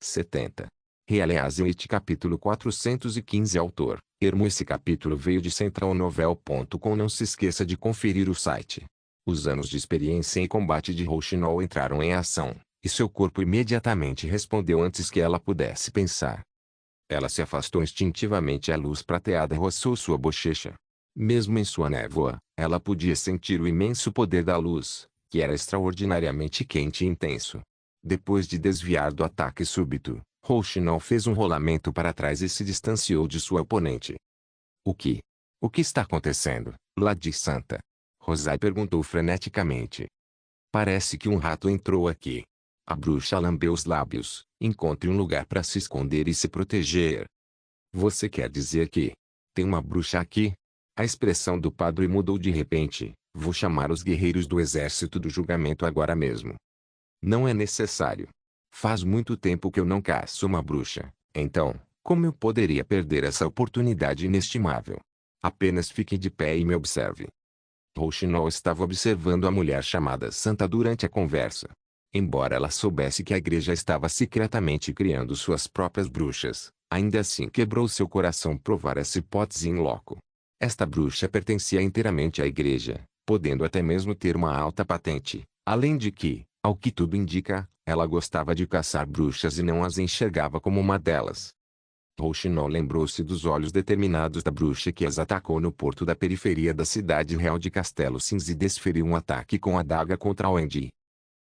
70. Realeazeit capítulo 415 Autor, Ermo. Esse capítulo veio de centralnovel.com. Não se esqueça de conferir o site. Os anos de experiência em combate de Rouxinol entraram em ação, e seu corpo imediatamente respondeu antes que ela pudesse pensar. Ela se afastou instintivamente e a luz prateada roçou sua bochecha. Mesmo em sua névoa, ela podia sentir o imenso poder da luz, que era extraordinariamente quente e intenso. Depois de desviar do ataque súbito, Rouxinol fez um rolamento para trás e se distanciou de sua oponente. O que? O que está acontecendo, Lady Santa? Rosai perguntou freneticamente. Parece que um rato entrou aqui. A bruxa lambeu os lábios. Encontre um lugar para se esconder e se proteger. Você quer dizer que tem uma bruxa aqui? A expressão do padre mudou de repente. Vou chamar os guerreiros do exército do julgamento agora mesmo. Não é necessário. Faz muito tempo que eu não caço uma bruxa. Então, como eu poderia perder essa oportunidade inestimável? Apenas fique de pé e me observe. Rouxinol estava observando a mulher chamada Santa durante a conversa. Embora ela soubesse que a igreja estava secretamente criando suas próprias bruxas, ainda assim quebrou seu coração provar essa hipótese in loco. Esta bruxa pertencia inteiramente à igreja, podendo até mesmo ter uma alta patente, além de que, ao que tudo indica, ela gostava de caçar bruxas e não as enxergava como uma delas. Rouxinol lembrou-se dos olhos determinados da bruxa que as atacou no porto da periferia da cidade real de Castelo Cinza e desferiu um ataque com a adaga contra Wendy.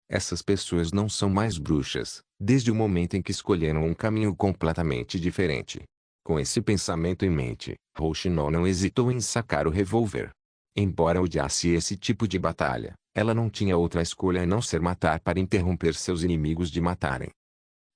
Essas pessoas não são mais bruxas, desde o momento em que escolheram um caminho completamente diferente. Com esse pensamento em mente, Rouxinol não hesitou em sacar o revólver. Embora odiasse esse tipo de batalha, ela não tinha outra escolha a não ser matar para interromper seus inimigos de matarem.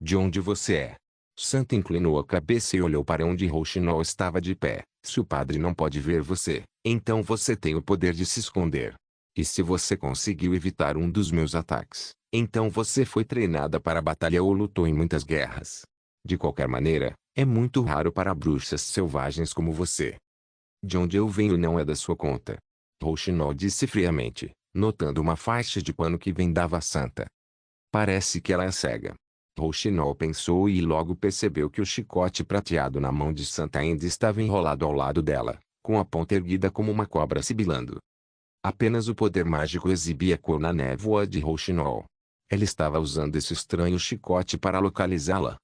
De onde você é? Santa inclinou a cabeça e olhou para onde Rouxinol estava de pé. Se o padre não pode ver você, então você tem o poder de se esconder. E se você conseguiu evitar um dos meus ataques, então você foi treinada para a batalha ou lutou em muitas guerras. De qualquer maneira, é muito raro para bruxas selvagens como você. De onde eu venho não é da sua conta. Rouxinol disse friamente, notando uma faixa de pano que vendava a Santa. Parece que ela é cega. Rouxinol pensou e logo percebeu que o chicote prateado na mão de Santa ainda estava enrolado ao lado dela, com a ponta erguida como uma cobra sibilando. Apenas o poder mágico exibia cor na névoa de Rouxinol. Ela estava usando esse estranho chicote para localizá-la.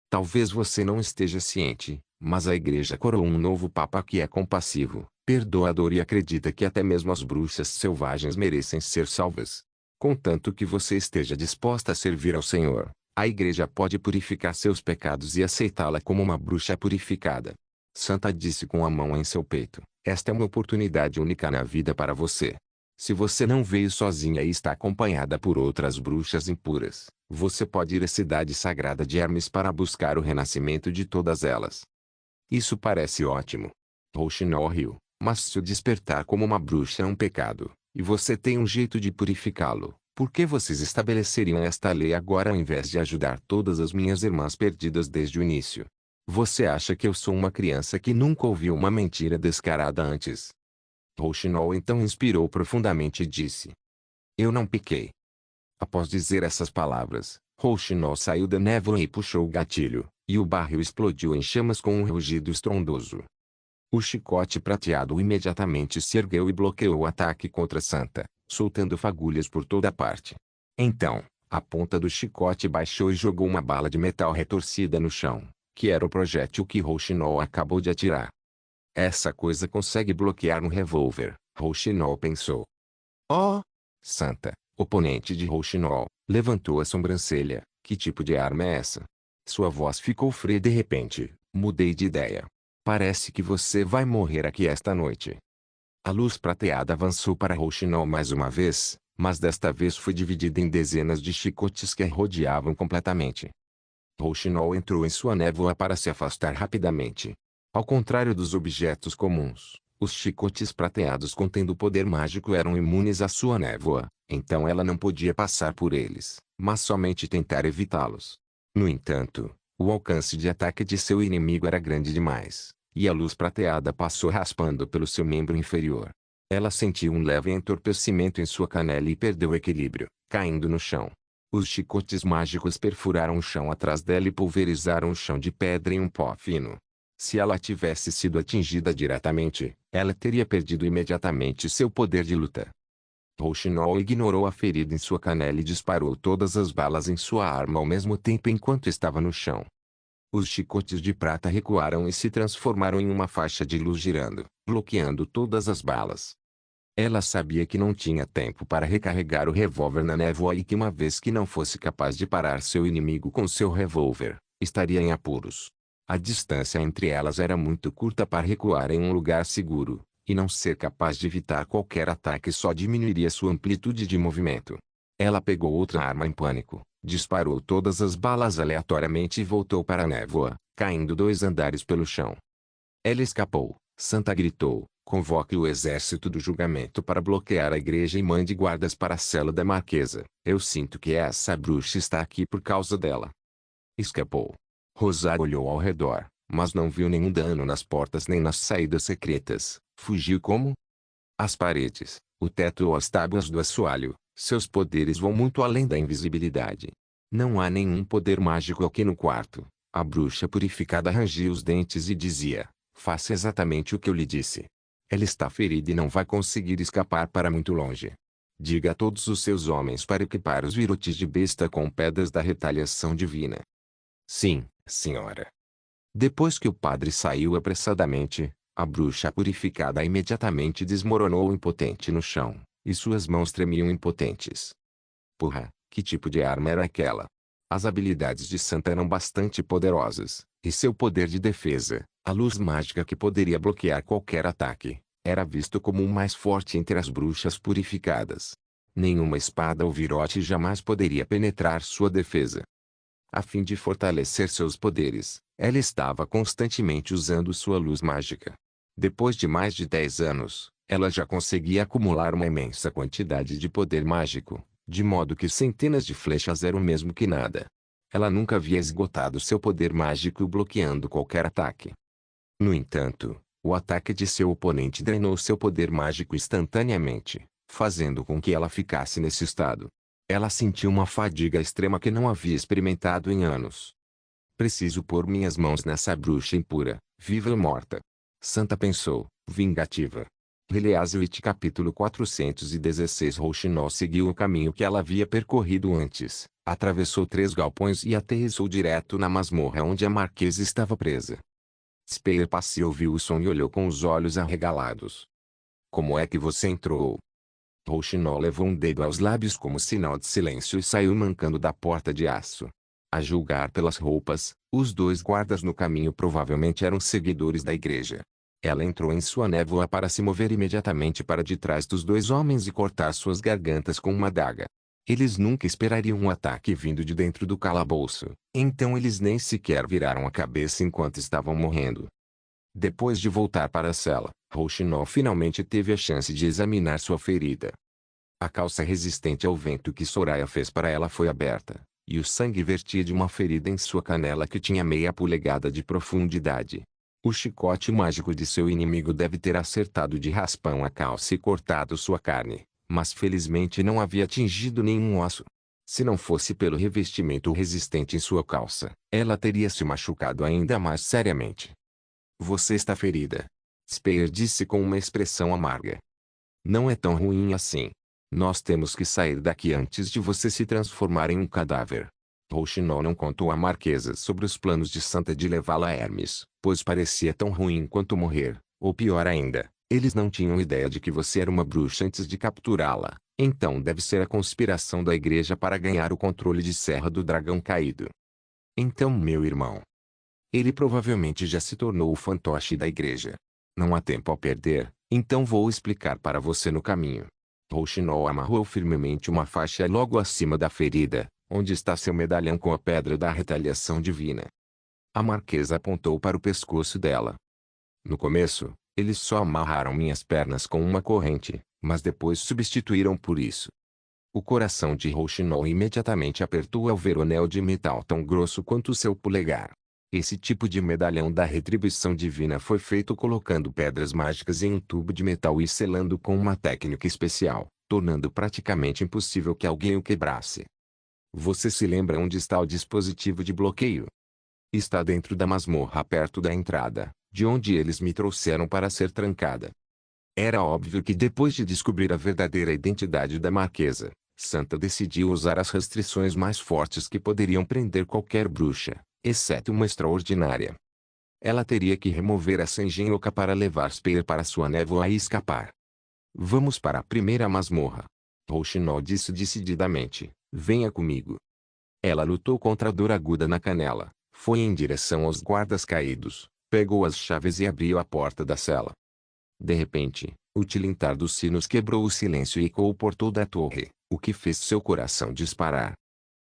Talvez você não esteja ciente, mas a igreja coroou um novo papa que é compassivo, perdoador e acredita que até mesmo as bruxas selvagens merecem ser salvas. Contanto que você esteja disposta a servir ao Senhor, a igreja pode purificar seus pecados e aceitá-la como uma bruxa purificada. Santa disse com a mão em seu peito, esta é uma oportunidade única na vida para você. Se você não veio sozinha e está acompanhada por outras bruxas impuras, você pode ir à cidade sagrada de Hermes para buscar o renascimento de todas elas. Isso parece ótimo. Rouxinol riu, mas se o despertar como uma bruxa é um pecado, e você tem um jeito de purificá-lo, por que vocês estabeleceriam esta lei agora ao invés de ajudar todas as minhas irmãs perdidas desde o início? Você acha que eu sou uma criança que nunca ouviu uma mentira descarada antes? Rouxinol então inspirou profundamente e disse: eu não pequei. Após dizer essas palavras, Rouxinol saiu da névoa e puxou o gatilho, e o barril explodiu em chamas com um rugido estrondoso. O chicote prateado imediatamente se ergueu e bloqueou o ataque contra Santa, soltando fagulhas por toda parte. Então, a ponta do chicote baixou e jogou uma bala de metal retorcida no chão, que era o projétil que Rouxinol acabou de atirar. Essa coisa consegue bloquear um revólver, Rouxinol pensou. Oh! Santa, oponente de Rouxinol, levantou a sobrancelha. Que tipo de arma é essa? Sua voz ficou fria de repente. Mudei de ideia. Parece que você vai morrer aqui esta noite. A luz prateada avançou para Rouxinol mais uma vez, mas desta vez foi dividida em dezenas de chicotes que a rodeavam completamente. Rouxinol entrou em sua névoa para se afastar rapidamente. Ao contrário dos objetos comuns, os chicotes prateados contendo poder mágico eram imunes à sua névoa, então ela não podia passar por eles, mas somente tentar evitá-los. No entanto, o alcance de ataque de seu inimigo era grande demais, e a luz prateada passou raspando pelo seu membro inferior. Ela sentiu um leve entorpecimento em sua canela e perdeu o equilíbrio, caindo no chão. Os chicotes mágicos perfuraram o chão atrás dela e pulverizaram o chão de pedra em um pó fino. Se ela tivesse sido atingida diretamente, ela teria perdido imediatamente seu poder de luta. Rouxinol ignorou a ferida em sua canela e disparou todas as balas em sua arma ao mesmo tempo enquanto estava no chão. Os chicotes de prata recuaram e se transformaram em uma faixa de luz girando, bloqueando todas as balas. Ela sabia que não tinha tempo para recarregar o revólver na névoa e que uma vez que não fosse capaz de parar seu inimigo com seu revólver, estaria em apuros. A distância entre elas era muito curta para recuar em um lugar seguro, e não ser capaz de evitar qualquer ataque só diminuiria sua amplitude de movimento. Ela pegou outra arma em pânico, disparou todas as balas aleatoriamente e voltou para a névoa, caindo 2 andares pelo chão. Ela escapou. Santa gritou: "Convoque o exército do julgamento para bloquear a igreja e mande guardas para a cela da marquesa. Eu sinto que essa bruxa está aqui por causa dela." Escapou. Rosário olhou ao redor, mas não viu nenhum dano nas portas nem nas saídas secretas. Fugiu como? As paredes, o teto ou as tábuas do assoalho. Seus poderes vão muito além da invisibilidade. Não há nenhum poder mágico aqui no quarto. A bruxa purificada rangia os dentes e dizia: "Faça exatamente o que eu lhe disse. Ela está ferida e não vai conseguir escapar para muito longe. Diga a todos os seus homens para equipar os virotes de besta com pedras da retaliação divina." "Sim, senhora." Depois que o padre saiu apressadamente, a bruxa purificada imediatamente desmoronou impotente no chão, e suas mãos tremiam impotentes. Porra, que tipo de arma era aquela? As habilidades de Santa eram bastante poderosas, e seu poder de defesa, a luz mágica que poderia bloquear qualquer ataque, era visto como o mais forte entre as bruxas purificadas. Nenhuma espada ou virote jamais poderia penetrar sua defesa. A fim de fortalecer seus poderes, ela estava constantemente usando sua luz mágica. Depois de mais de 10 anos, ela já conseguia acumular uma imensa quantidade de poder mágico, de modo que centenas de flechas eram o mesmo que nada. Ela nunca havia esgotado seu poder mágico bloqueando qualquer ataque. No entanto, o ataque de seu oponente drenou seu poder mágico instantaneamente, fazendo com que ela ficasse nesse estado. Ela sentiu uma fadiga extrema que não havia experimentado em anos. "Preciso pôr minhas mãos nessa bruxa impura, viva ou morta." Santa pensou, vingativa. Heliaswit capítulo 416. Rouxinol seguiu o caminho que ela havia percorrido antes, atravessou 3 galpões e aterrissou direto na masmorra onde a marquesa estava presa. Speyer passeou, viu o som e olhou com os olhos arregalados. "Como é que você entrou?" Rouxinol levou um dedo aos lábios como sinal de silêncio e saiu mancando da porta de aço. A julgar pelas roupas, os 2 guardas no caminho provavelmente eram seguidores da igreja. Ela entrou em sua névoa para se mover imediatamente para detrás dos 2 homens e cortar suas gargantas com uma adaga. Eles nunca esperariam um ataque vindo de dentro do calabouço, então eles nem sequer viraram a cabeça enquanto estavam morrendo. Depois de voltar para a cela, Rouxinol finalmente teve a chance de examinar sua ferida. A calça resistente ao vento que Soraya fez para ela foi aberta, e o sangue vertia de uma ferida em sua canela que tinha meia polegada de profundidade. O chicote mágico de seu inimigo deve ter acertado de raspão a calça e cortado sua carne, mas felizmente não havia atingido nenhum osso. Se não fosse pelo revestimento resistente em sua calça, ela teria se machucado ainda mais seriamente. "Você está ferida." Speyer disse com uma expressão amarga. "Não é tão ruim assim. Nós temos que sair daqui antes de você se transformar em um cadáver." Rouxinol não contou à marquesa sobre os planos de Santa de levá-la a Hermes, pois parecia tão ruim quanto morrer, ou pior ainda, eles não tinham ideia de que você era uma bruxa antes de capturá-la, então deve ser a conspiração da igreja para ganhar o controle de Serra do Dragão Caído. "Então meu irmão. Ele provavelmente já se tornou o fantoche da igreja. Não há tempo a perder, então vou explicar para você no caminho." Rouxinol amarrou firmemente uma faixa logo acima da ferida, onde está seu medalhão com a pedra da retaliação divina. A marquesa apontou para o pescoço dela. "No começo, eles só amarraram minhas pernas com uma corrente, mas depois substituíram por isso." O coração de Rouxinol imediatamente apertou ao ver o anel de metal tão grosso quanto o seu polegar. Esse tipo de medalhão da retribuição divina foi feito colocando pedras mágicas em um tubo de metal e selando com uma técnica especial, tornando praticamente impossível que alguém o quebrasse. Você se lembra onde está o dispositivo de bloqueio? Está dentro da masmorra perto da entrada, de onde eles me trouxeram para ser trancada. Era óbvio que depois de descobrir a verdadeira identidade da Marquesa, Santa decidiu usar as restrições mais fortes que poderiam prender qualquer bruxa, exceto uma extraordinária. Ela teria que remover essa engenhoca para levar Spear para sua névoa e escapar. Vamos para a primeira masmorra. Rouxinol disse decididamente, venha comigo. Ela lutou contra a dor aguda na canela, foi em direção aos guardas caídos, pegou as chaves e abriu a porta da cela. De repente, o tilintar dos sinos quebrou o silêncio e ecoou por toda a torre, o que fez seu coração disparar.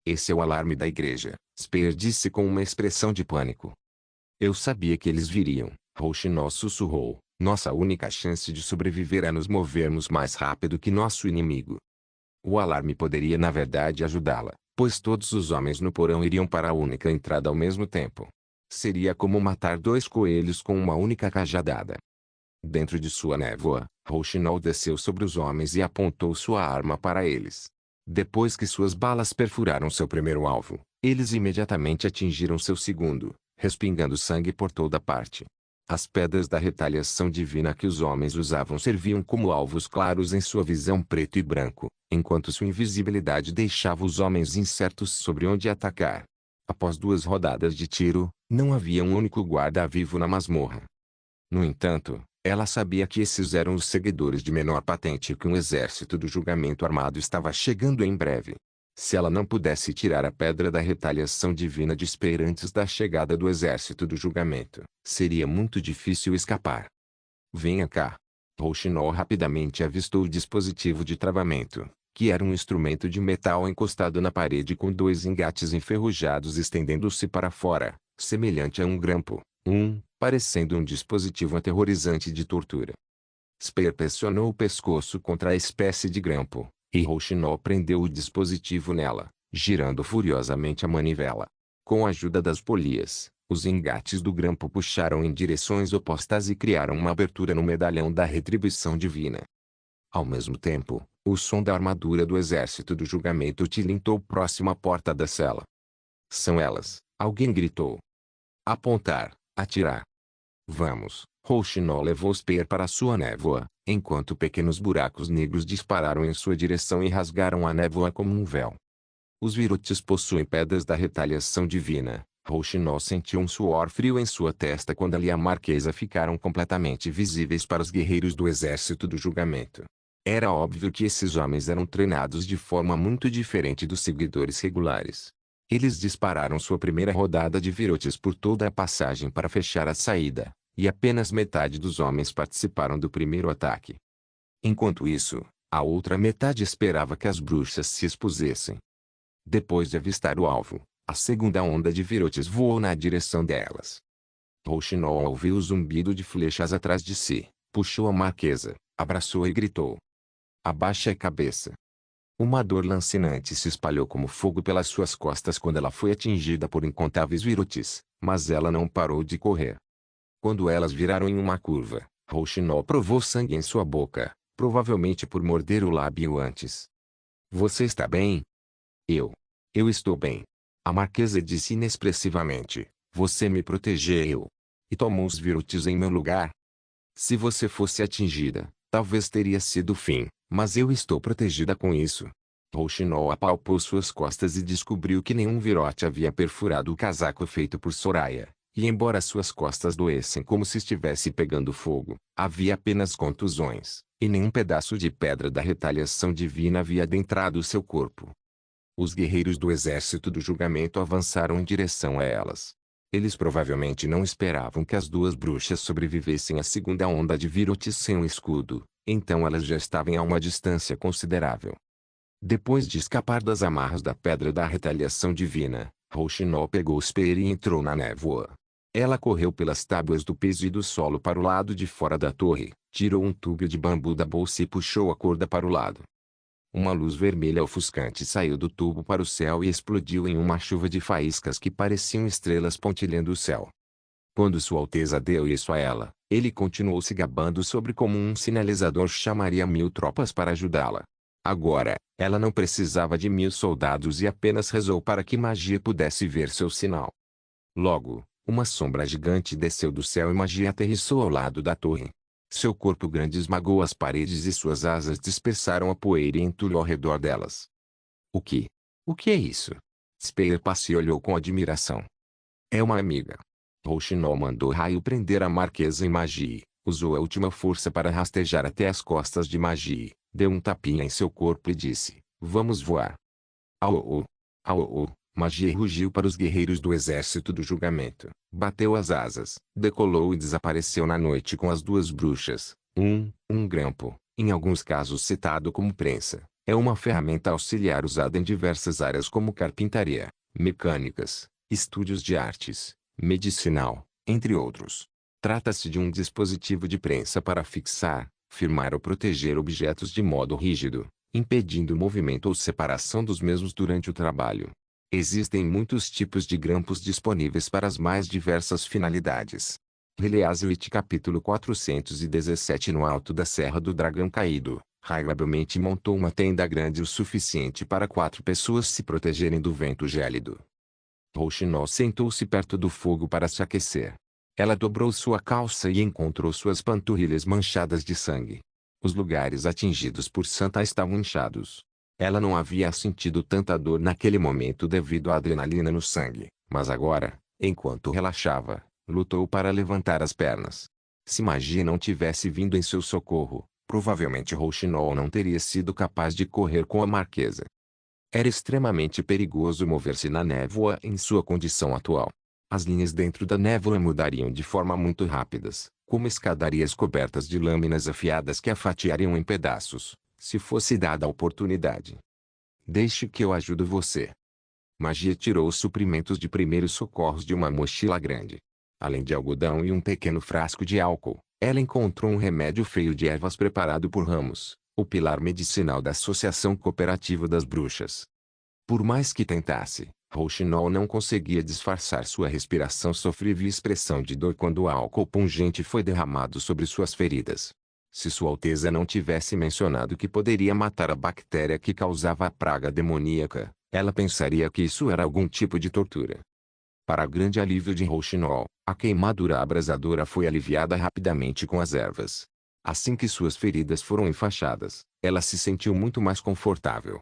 Esse é o alarme da igreja, Spear disse com uma expressão de pânico. Eu sabia que eles viriam, Rouxinol sussurrou. Nossa única chance de sobreviver é nos movermos mais rápido que nosso inimigo. O alarme poderia na verdade ajudá-la, pois todos os homens no porão iriam para a única entrada ao mesmo tempo. Seria como matar dois coelhos com uma única cajadada. Dentro de sua névoa, Rouxinol desceu sobre os homens e apontou sua arma para eles. Depois que suas balas perfuraram seu primeiro alvo, eles imediatamente atingiram seu segundo, respingando sangue por toda parte. As pedras da retaliação divina que os homens usavam serviam como alvos claros em sua visão preto e branco, enquanto sua invisibilidade deixava os homens incertos sobre onde atacar. Após 2 rodadas de tiro, não havia um único guarda vivo na masmorra. No entanto, ela sabia que esses eram os seguidores de menor patente e que um exército do julgamento armado estava chegando em breve. Se ela não pudesse tirar a pedra da retaliação divina de Spear antes da chegada do exército do julgamento, seria muito difícil escapar. Venha cá. Rouxinol rapidamente avistou o dispositivo de travamento, que era um instrumento de metal encostado na parede com 2 engates enferrujados estendendo-se para fora, semelhante a um grampo, parecendo um dispositivo aterrorizante de tortura. Spear pressionou o pescoço contra a espécie de grampo, e Rouxinol prendeu o dispositivo nela, girando furiosamente a manivela. Com a ajuda das polias, os engates do grampo puxaram em direções opostas e criaram uma abertura no medalhão da retribuição divina. Ao mesmo tempo, o som da armadura do exército do julgamento tilintou próximo à porta da cela. São elas, alguém gritou. Apontar, atirar. Vamos. Rouxinol levou Spear para sua névoa, enquanto pequenos buracos negros dispararam em sua direção e rasgaram a névoa como um véu. Os virotes possuem pedras da retaliação divina. Rouxinol sentiu um suor frio em sua testa quando ela e a Marquesa ficaram completamente visíveis para os guerreiros do exército do julgamento. Era óbvio que esses homens eram treinados de forma muito diferente dos seguidores regulares. Eles dispararam sua primeira rodada de virotes por toda a passagem para fechar a saída, e apenas metade dos homens participaram do primeiro ataque. Enquanto isso, a outra metade esperava que as bruxas se expusessem. Depois de avistar o alvo, a segunda onda de virotes voou na direção delas. Rouxinol ouviu o zumbido de flechas atrás de si, puxou a Marquesa, abraçou e gritou. Abaixe a cabeça. Uma dor lancinante se espalhou como fogo pelas suas costas quando ela foi atingida por incontáveis virotes, mas ela não parou de correr. Quando elas viraram em uma curva, Rouxinol provou sangue em sua boca, provavelmente por morder o lábio antes. Você está bem? Eu estou bem. A Marquesa disse inexpressivamente. Você me protegeu. E tomou os virotes em meu lugar. Se você fosse atingida, talvez teria sido o fim, mas eu estou protegida com isso. Rouxinol apalpou suas costas e descobriu que nenhum virote havia perfurado o casaco feito por Soraya. E embora suas costas doessem como se estivesse pegando fogo, havia apenas contusões, e nenhum pedaço de pedra da retaliação divina havia adentrado seu corpo. Os guerreiros do exército do julgamento avançaram em direção a elas. Eles provavelmente não esperavam que as 2 bruxas sobrevivessem à segunda onda de virotes sem um escudo, então elas já estavam a uma distância considerável. Depois de escapar das amarras da pedra da retaliação divina, Rouxinol pegou Spear e entrou na névoa. Ela correu pelas tábuas do piso e do solo para o lado de fora da torre, tirou um tubo de bambu da bolsa e puxou a corda para o lado. Uma luz vermelha ofuscante saiu do tubo para o céu e explodiu em uma chuva de faíscas que pareciam estrelas pontilhando o céu. Quando Sua Alteza deu isso a ela, ele continuou se gabando sobre como um sinalizador chamaria 1000 tropas para ajudá-la. Agora, ela não precisava de 1000 soldados e apenas rezou para que Magia pudesse ver seu sinal. Logo, uma sombra gigante desceu do céu e Magia aterrissou ao lado da torre. Seu corpo grande esmagou as paredes e suas asas dispersaram a poeira e entulho ao redor delas. O que? O que é isso? Spear passou e olhou com admiração. É uma amiga. Rouxinol mandou Raio prender a Marquesa em Magia, usou a última força para rastejar até as costas de Magia, deu um tapinha em seu corpo e disse, vamos voar. Au, au, Magia rugiu para os guerreiros do exército do julgamento, bateu as asas, decolou e desapareceu na noite com as duas bruxas. Um grampo, em alguns casos citado como prensa, é uma ferramenta auxiliar usada em diversas áreas como carpintaria, mecânicas, estúdios de artes, medicinal, entre outros. Trata-se de um dispositivo de prensa para fixar, firmar ou proteger objetos de modo rígido, impedindo o movimento ou separação dos mesmos durante o trabalho. Existem muitos tipos de grampos disponíveis para as mais diversas finalidades. Release capítulo 417. No alto da Serra do Dragão Caído, Raio habilmente montou uma tenda grande o suficiente para 4 pessoas se protegerem do vento gélido. Rouxinol sentou-se perto do fogo para se aquecer. Ela dobrou sua calça e encontrou suas panturrilhas manchadas de sangue. Os lugares atingidos por Santa estavam inchados. Ela não havia sentido tanta dor naquele momento devido à adrenalina no sangue, mas agora, enquanto relaxava, lutou para levantar as pernas. Se Magia não tivesse vindo em seu socorro, provavelmente Rouxinol não teria sido capaz de correr com a Marquesa. Era extremamente perigoso mover-se na névoa em sua condição atual. As linhas dentro da névoa mudariam de forma muito rápidas, como escadarias cobertas de lâminas afiadas que a fatiariam em pedaços, se fosse dada a oportunidade. Deixe que eu ajude você. Magia tirou os suprimentos de primeiros socorros de uma mochila grande. Além de algodão e um pequeno frasco de álcool, ela encontrou um remédio feio de ervas preparado por Ramos, o pilar medicinal da Associação Cooperativa das Bruxas. Por mais que tentasse, Rouxinol não conseguia disfarçar sua respiração sofrível e expressão de dor quando o álcool pungente foi derramado sobre suas feridas. Se Sua Alteza não tivesse mencionado que poderia matar a bactéria que causava a praga demoníaca, ela pensaria que isso era algum tipo de tortura. Para grande alívio de Rouxinol, a queimadura abrasadora foi aliviada rapidamente com as ervas. Assim que suas feridas foram enfaixadas, ela se sentiu muito mais confortável.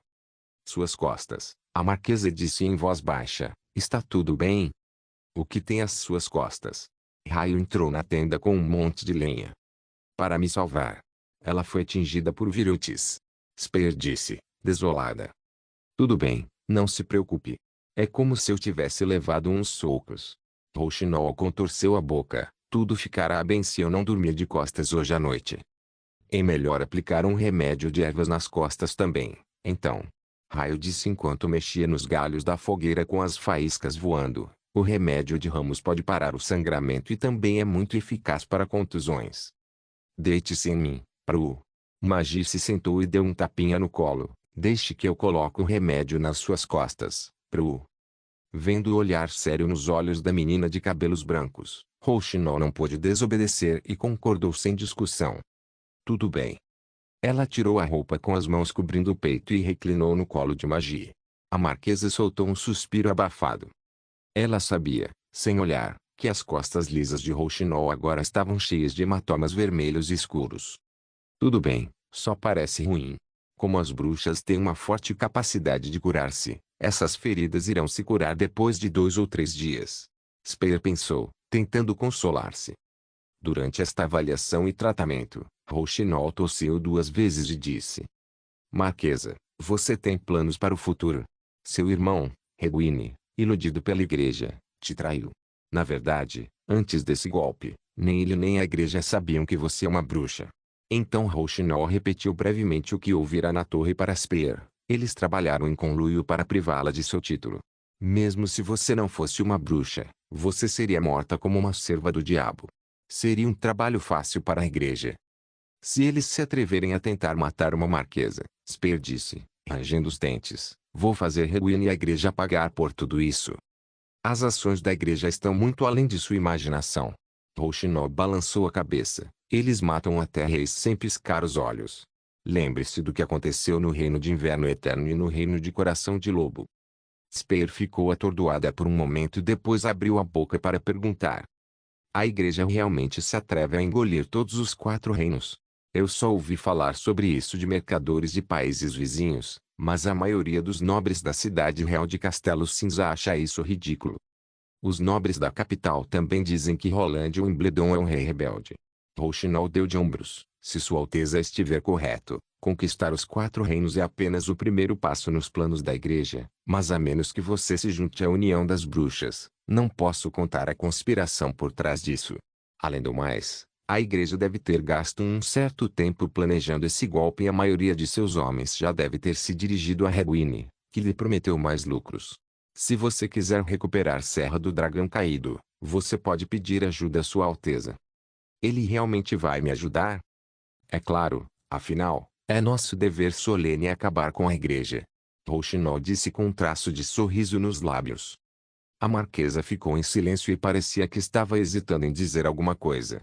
Suas costas, a Marquesa disse em voz baixa, está tudo bem? O que tem às suas costas? Raio entrou na tenda com um monte de lenha. Para me salvar. Ela foi atingida por virutis. Spear disse, desolada. Tudo bem, não se preocupe. É como se eu tivesse levado uns socos. Rouxinol contorceu a boca. Tudo ficará bem se eu não dormir de costas hoje à noite. É melhor aplicar um remédio de ervas nas costas também, então. Raio disse enquanto mexia nos galhos da fogueira com as faíscas voando. O remédio de Ramos pode parar o sangramento e também é muito eficaz para contusões. Deite-se em mim, Pru. Magia se sentou e deu um tapinha no colo. Deixe que eu coloque o remédio nas suas costas, Pru. Vendo o olhar sério nos olhos da menina de cabelos brancos, Rouxinol não pôde desobedecer e concordou sem discussão. Tudo bem. Ela tirou a roupa com as mãos cobrindo o peito e reclinou no colo de Magia. A Marquesa soltou um suspiro abafado. Ela sabia, sem olhar, que as costas lisas de Rouxinol agora estavam cheias de hematomas vermelhos escuros. Tudo bem, só parece ruim. Como as bruxas têm uma forte capacidade de curar-se, essas feridas irão se curar depois de 2 ou 3 dias. Spear pensou, tentando consolar-se. Durante esta avaliação e tratamento, Rouxinol tossiu 2 vezes e disse. Marquesa, você tem planos para o futuro. Seu irmão, Regwine, iludido pela igreja, te traiu. Na verdade, antes desse golpe, nem ele nem a igreja sabiam que você é uma bruxa. Então Rouxinol repetiu brevemente o que ouvira na torre para Spear. Eles trabalharam em conluio para privá-la de seu título. Mesmo se você não fosse uma bruxa, você seria morta como uma serva do diabo. Seria um trabalho fácil para a igreja. Se eles se atreverem a tentar matar uma marquesa, Spear disse, rangendo os dentes, vou fazer Regwine e a igreja pagar por tudo isso. As ações da igreja estão muito além de sua imaginação. Rouxinol balançou a cabeça. Eles matam até reis sem piscar os olhos. Lembre-se do que aconteceu no Reino de Inverno Eterno e no Reino de Coração de Lobo. Spear ficou atordoada por um momento e depois abriu a boca para perguntar. A igreja realmente se atreve a engolir todos os 4 reinos? Eu só ouvi falar sobre isso de mercadores de países vizinhos, mas a maioria dos nobres da cidade real de Castelo Cinza acha isso ridículo. Os nobres da capital também dizem que Roland Wimbledon é um rei rebelde. Rouxinol deu de ombros. Se Sua Alteza estiver correto, conquistar os 4 reinos é apenas o primeiro passo nos planos da igreja, mas a menos que você se junte à União das Bruxas, não posso contar a conspiração por trás disso. Além do mais, a igreja deve ter gasto um certo tempo planejando esse golpe e a maioria de seus homens já deve ter se dirigido a Hedwyn, que lhe prometeu mais lucros. Se você quiser recuperar Serra do Dragão Caído, você pode pedir ajuda a Sua Alteza. Ele realmente vai me ajudar? É claro, afinal, é nosso dever solene acabar com a igreja. Rouxinol disse com um traço de sorriso nos lábios. A marquesa ficou em silêncio e parecia que estava hesitando em dizer alguma coisa.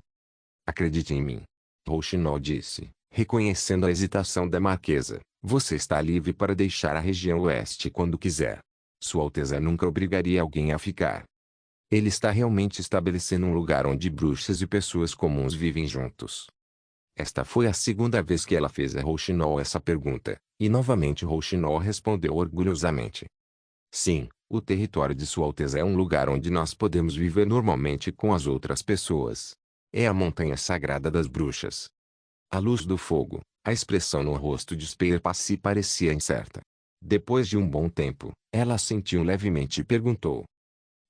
Acredite em mim. Rouxinol disse, reconhecendo a hesitação da marquesa. Você está livre para deixar a região oeste quando quiser. Sua Alteza nunca obrigaria alguém a ficar. Ele está realmente estabelecendo um lugar onde bruxas e pessoas comuns vivem juntos. Esta foi a segunda vez que ela fez a Rouxinol essa pergunta, e novamente Rouxinol respondeu orgulhosamente. Sim, o território de Sua Alteza é um lugar onde nós podemos viver normalmente com as outras pessoas. É a montanha sagrada das bruxas. À luz do fogo, a expressão no rosto de Spear parecia incerta. Depois de um bom tempo, ela assentiu levemente e perguntou.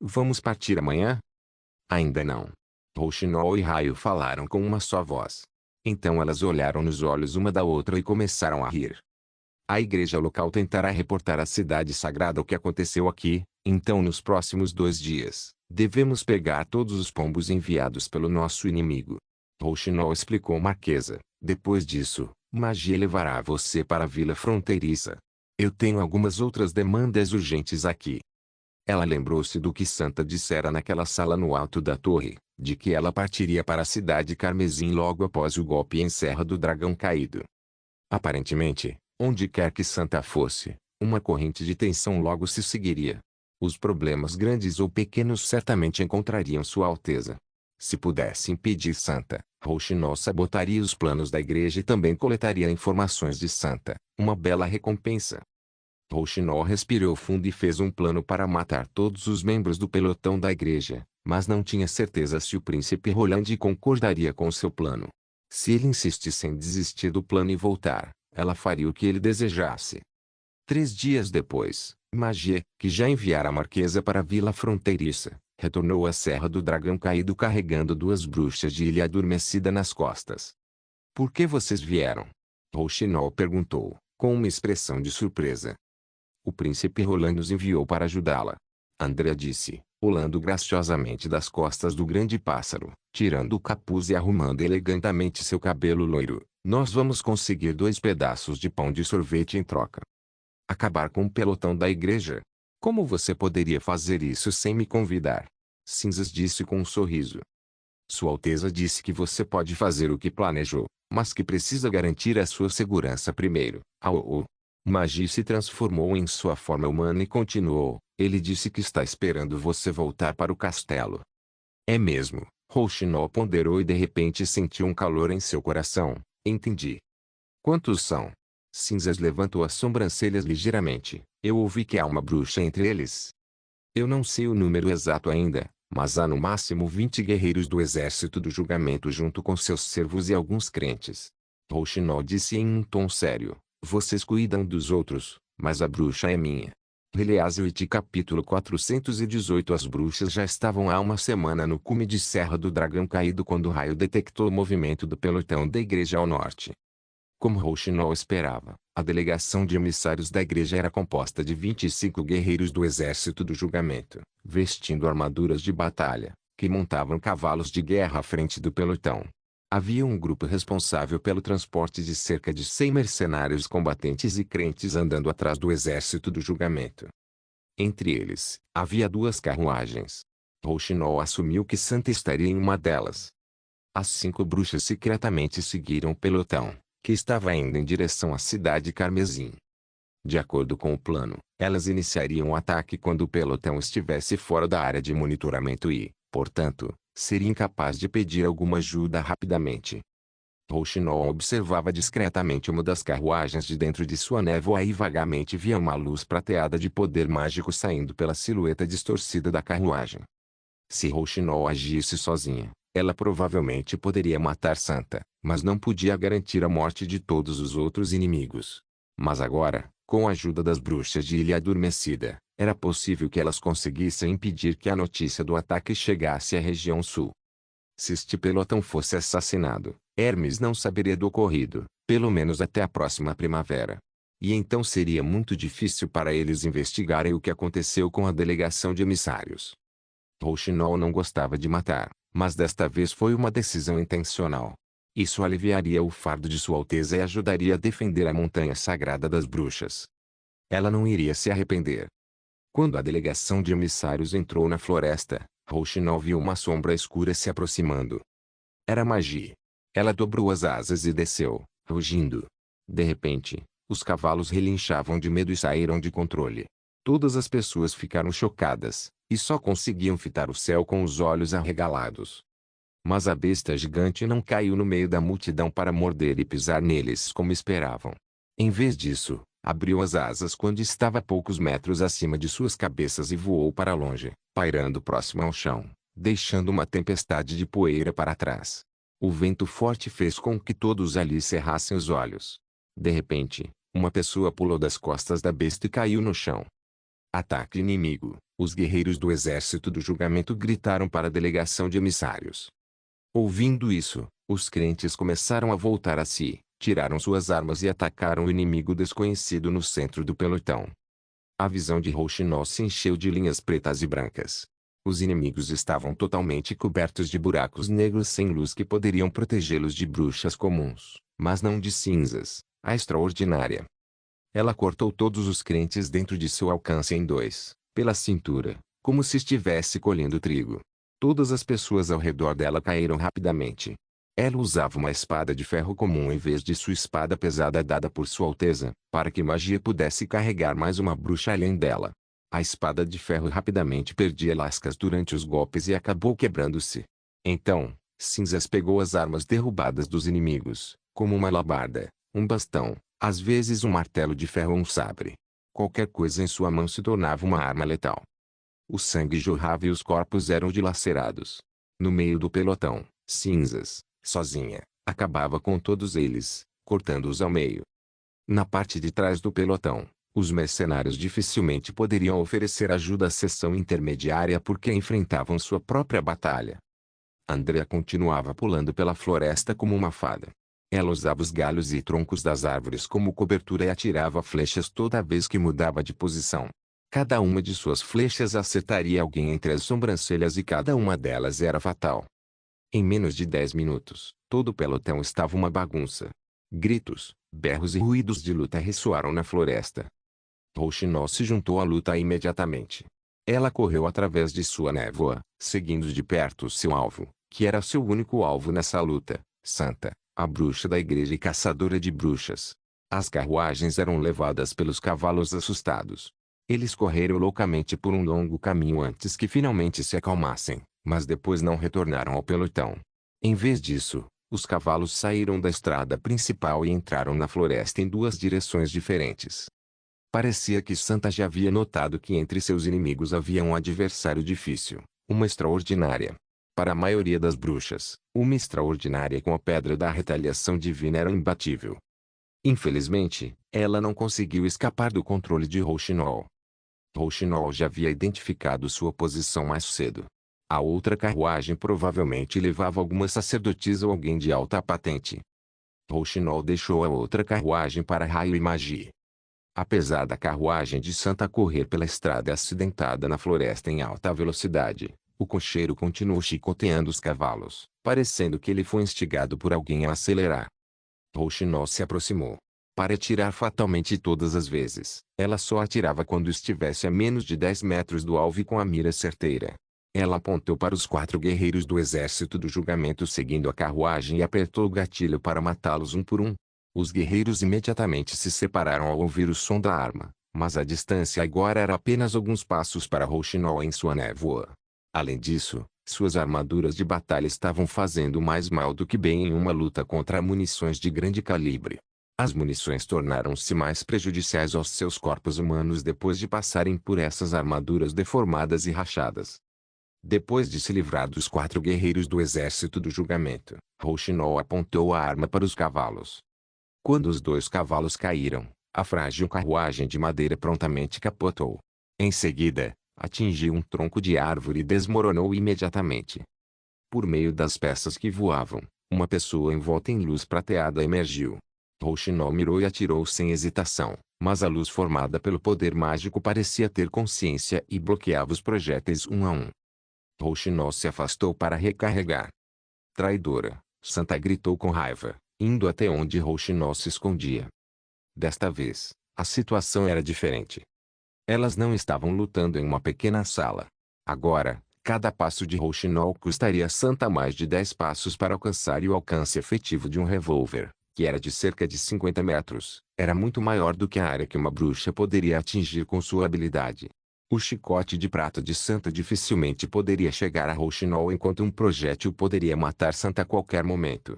Vamos partir amanhã? Ainda não. Rouxinol e Raio falaram com uma só voz. Então elas olharam nos olhos uma da outra e começaram a rir. A igreja local tentará reportar à cidade sagrada o que aconteceu aqui, então nos próximos 2 dias, devemos pegar todos os pombos enviados pelo nosso inimigo. Rouxinol explicou Marquesa. Depois disso, magia levará você para a vila fronteiriça. Eu tenho algumas outras demandas urgentes aqui. Ela lembrou-se do que Santa dissera naquela sala no alto da torre, de que ela partiria para a cidade Carmesim logo após o golpe em Serra do Dragão Caído. Aparentemente, onde quer que Santa fosse, uma corrente de tensão logo se seguiria. Os problemas grandes ou pequenos certamente encontrariam Sua Alteza. Se pudesse impedir Santa, Rouxinol sabotaria os planos da igreja e também coletaria informações de Santa, uma bela recompensa. Rouxinol respirou fundo e fez um plano para matar todos os membros do pelotão da igreja, mas não tinha certeza se o príncipe Roland concordaria com seu plano. Se ele insistisse em desistir do plano e voltar, ela faria o que ele desejasse. 3 dias depois, Magia, que já enviara a marquesa para a vila fronteiriça, retornou à Serra do Dragão Caído carregando 2 bruxas de ilha adormecida nas costas. Por que vocês vieram? Rouxinol perguntou, com uma expressão de surpresa. O príncipe Roland nos enviou para ajudá-la. Andrea disse, pulando graciosamente das costas do grande pássaro, tirando o capuz e arrumando elegantemente seu cabelo loiro. Nós vamos conseguir 2 pedaços de pão de sorvete em troca. Acabar com o pelotão da igreja? Como você poderia fazer isso sem me convidar? Cinzas disse com um sorriso. Sua Alteza disse que você pode fazer o que planejou, mas que precisa garantir a sua segurança primeiro. Magia se transformou em sua forma humana e continuou. Ele disse que está esperando você voltar para o castelo. É mesmo, Rouxinol ponderou e de repente sentiu um calor em seu coração. Entendi. Quantos são? Cinzas levantou as sobrancelhas ligeiramente. Eu ouvi que há uma bruxa entre eles. Eu não sei o número exato ainda, mas há no máximo 20 guerreiros do exército do julgamento junto com seus servos e alguns crentes. Rouxinol disse em um tom sério. Vocês cuidam dos outros, mas a bruxa é minha. Release-It capítulo 418. As bruxas já estavam há uma semana no cume de Serra do Dragão Caído quando o raio detectou o movimento do pelotão da igreja ao norte. Como Rouxinol esperava, a delegação de emissários da igreja era composta de 25 guerreiros do exército do julgamento, vestindo armaduras de batalha, que montavam cavalos de guerra à frente do pelotão. Havia um grupo responsável pelo transporte de cerca de 100 mercenários combatentes e crentes andando atrás do exército do julgamento. Entre eles, havia 2 carruagens. Rouxinol assumiu que Santa estaria em uma delas. As 5 bruxas secretamente seguiram o pelotão, que estava indo em direção à cidade Carmesim. De acordo com o plano, elas iniciariam o ataque quando o pelotão estivesse fora da área de monitoramento e, portanto, seria incapaz de pedir alguma ajuda rapidamente. Rouxinol observava discretamente uma das carruagens de dentro de sua névoa e vagamente via uma luz prateada de poder mágico saindo pela silhueta distorcida da carruagem. Se Rouxinol agisse sozinha, ela provavelmente poderia matar Santa, mas não podia garantir a morte de todos os outros inimigos. Mas agora, com a ajuda das bruxas de Ilha Adormecida, era possível que elas conseguissem impedir que a notícia do ataque chegasse à região sul. Se este pelotão fosse assassinado, Hermes não saberia do ocorrido, pelo menos até a próxima primavera. E então seria muito difícil para eles investigarem o que aconteceu com a delegação de emissários. Rouxinol não gostava de matar, mas desta vez foi uma decisão intencional. Isso aliviaria o fardo de Sua Alteza e ajudaria a defender a montanha sagrada das bruxas. Ela não iria se arrepender. Quando a delegação de emissários entrou na floresta, Rouxinol viu uma sombra escura se aproximando. Era Magi. Ela dobrou as asas e desceu, rugindo. De repente, os cavalos relinchavam de medo e saíram de controle. Todas as pessoas ficaram chocadas, e só conseguiam fitar o céu com os olhos arregalados. Mas a besta gigante não caiu no meio da multidão para morder e pisar neles como esperavam. Em vez disso, abriu as asas quando estava a poucos metros acima de suas cabeças e voou para longe, pairando próximo ao chão, deixando uma tempestade de poeira para trás. O vento forte fez com que todos ali cerrassem os olhos. De repente, uma pessoa pulou das costas da besta e caiu no chão. Ataque inimigo! Os guerreiros do exército do julgamento gritaram para a delegação de emissários. Ouvindo isso, os crentes começaram a voltar a si, tiraram suas armas e atacaram o inimigo desconhecido no centro do pelotão. A visão de Rouxinol se encheu de linhas pretas e brancas. Os inimigos estavam totalmente cobertos de buracos negros sem luz que poderiam protegê-los de bruxas comuns, mas não de cinzas, a extraordinária. Ela cortou todos os crentes dentro de seu alcance em dois, pela cintura, como se estivesse colhendo trigo. Todas as pessoas ao redor dela caíram rapidamente. Ela usava uma espada de ferro comum em vez de sua espada pesada dada por Sua Alteza, para que magia pudesse carregar mais uma bruxa além dela. A espada de ferro rapidamente perdia lascas durante os golpes e acabou quebrando-se. Então, Cinzas pegou as armas derrubadas dos inimigos, como uma alabarda, um bastão, às vezes um martelo de ferro ou um sabre. Qualquer coisa em sua mão se tornava uma arma letal. O sangue jorrava e os corpos eram dilacerados. No meio do pelotão, Cinzas, sozinha, acabava com todos eles, cortando-os ao meio. Na parte de trás do pelotão, os mercenários dificilmente poderiam oferecer ajuda à seção intermediária porque enfrentavam sua própria batalha. Andrea continuava pulando pela floresta como uma fada. Ela usava os galhos e troncos das árvores como cobertura e atirava flechas toda vez que mudava de posição. Cada uma de suas flechas acertaria alguém entre as sobrancelhas e cada uma delas era fatal. Em menos de 10 minutos, todo o pelotão estava uma bagunça. Gritos, berros e ruídos de luta ressoaram na floresta. Rouxinol se juntou à luta imediatamente. Ela correu através de sua névoa, seguindo de perto seu alvo, que era seu único alvo nessa luta, Santa, a bruxa da igreja e caçadora de bruxas. As carruagens eram levadas pelos cavalos assustados. Eles correram loucamente por um longo caminho antes que finalmente se acalmassem, mas depois não retornaram ao pelotão. Em vez disso, os cavalos saíram da estrada principal e entraram na floresta em duas direções diferentes. Parecia que Santa já havia notado que entre seus inimigos havia um adversário difícil, uma extraordinária. Para a maioria das bruxas, uma extraordinária com a pedra da retaliação divina era imbatível. Infelizmente, ela não conseguiu escapar do controle de Rouxinol. Rouxinol já havia identificado sua posição mais cedo. A outra carruagem provavelmente levava alguma sacerdotisa ou alguém de alta patente. Rouxinol deixou a outra carruagem para Raio e Magia. Apesar da carruagem de Santa correr pela estrada acidentada na floresta em alta velocidade, o cocheiro continuou chicoteando os cavalos, parecendo que ele foi instigado por alguém a acelerar. Rouxinol se aproximou. Para atirar fatalmente todas as vezes, ela só atirava quando estivesse a menos de 10 metros do alvo e com a mira certeira. Ela apontou para os 4 guerreiros do exército do julgamento seguindo a carruagem e apertou o gatilho para matá-los um por um. Os guerreiros imediatamente se separaram ao ouvir o som da arma, mas a distância agora era apenas alguns passos para Rouxinol em sua névoa. Além disso, suas armaduras de batalha estavam fazendo mais mal do que bem em uma luta contra munições de grande calibre. As munições tornaram-se mais prejudiciais aos seus corpos humanos depois de passarem por essas armaduras deformadas e rachadas. Depois de se livrar dos 4 guerreiros do exército do julgamento, Rouxinol apontou a arma para os cavalos. Quando os 2 cavalos caíram, a frágil carruagem de madeira prontamente capotou. Em seguida, atingiu um tronco de árvore e desmoronou imediatamente. Por meio das peças que voavam, uma pessoa envolta em luz prateada emergiu. Rouxinol mirou e atirou sem hesitação, mas a luz formada pelo poder mágico parecia ter consciência e bloqueava os projéteis um a um. Rouxinol se afastou para recarregar. Traidora, Santa gritou com raiva, indo até onde Rouxinol se escondia. Desta vez, a situação era diferente. Elas não estavam lutando em uma pequena sala. Agora, cada passo de Rouxinol custaria Santa mais de 10 passos para alcançar, e o alcance efetivo de um revólver, que era de cerca de 50 metros, era muito maior do que a área que uma bruxa poderia atingir com sua habilidade. O chicote de prata de Santa dificilmente poderia chegar a Rouxinol, enquanto um projétil poderia matar Santa a qualquer momento.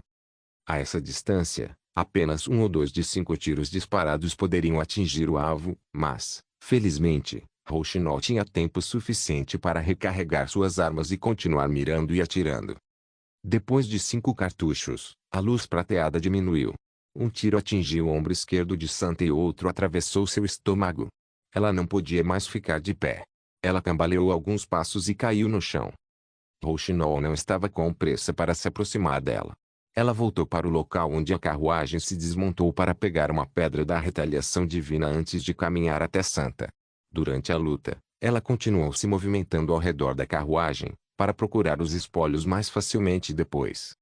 A essa distância, apenas 1 ou 2 de 5 tiros disparados poderiam atingir o alvo, mas, felizmente, Rouxinol tinha tempo suficiente para recarregar suas armas e continuar mirando e atirando. Depois de 5 cartuchos, a luz prateada diminuiu. Um tiro atingiu o ombro esquerdo de Santa e outro atravessou seu estômago. Ela não podia mais ficar de pé. Ela cambaleou alguns passos e caiu no chão. Rouxinol não estava com pressa para se aproximar dela. Ela voltou para o local onde a carruagem se desmontou para pegar uma pedra da retaliação divina antes de caminhar até Santa. Durante a luta, ela continuou se movimentando ao redor da carruagem, para procurar os espólios mais facilmente depois.